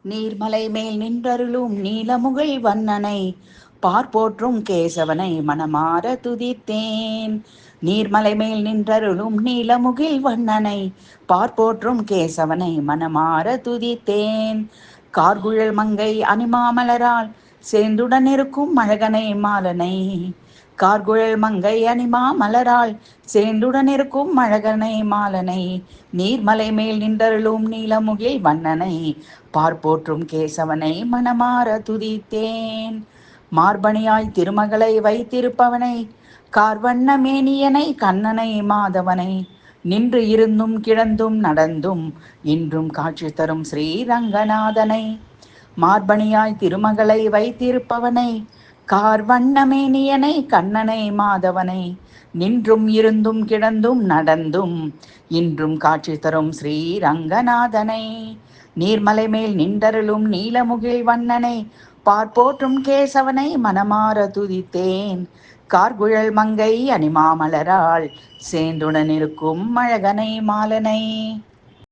நீர்மலை மேல் நின்றருளும் நீலமுகில் வண்ணனை பார்ப்போற்றும் கேசவனை மனமார துதித்தேன். நீர்மலை மேல் நின்றருளும் நீலமுகில் வண்ணனை பார்ப்போற்றும் கேசவனை மனமார துதித்தேன். கார்குழல் மங்கை அணிமாமலரால் சேர்ந்துடன் இருக்கும் அழகனை மாலனை கார்குழல் மங்கை அணிமா மலரால் சேர்ந்துடன் இருக்கும் அழகனை மாலனை நீர்மலை மேல் நின்றருளும் நீலமுகில் வண்ணனை பார்ப்போற்றும் கேசவனை மனமார துதித்தேன். மார்பணியாய் திருமகளை வைத்திருப்பவனை கார்வண்ண மேனியனை கண்ணனை மாதவனை நின்று இருந்தும் கிடந்தும் நடந்தும் இன்றும் காட்சி தரும் ஸ்ரீரங்கநாதனை மார்பணியாய் திருமகளை வைத்திருப்பவனை கார்வண்ணமேனியனை கண்ணனை மாதவனை நின்றும் இருந்தும் கிடந்தும் நடந்தும் இன்றும் காட்சி தரும் ஸ்ரீரங்கநாதனை நீர்மலை மேல் நின்றருளும் நீலமுகில் வண்ணனை பார்ப்போற்றும் கேசவனை மனமார துதித்தேன். கார்குழல் மங்கை அணிமாமலரால் சேர்ந்துடன் இருக்கும் அழகனை மாலனை.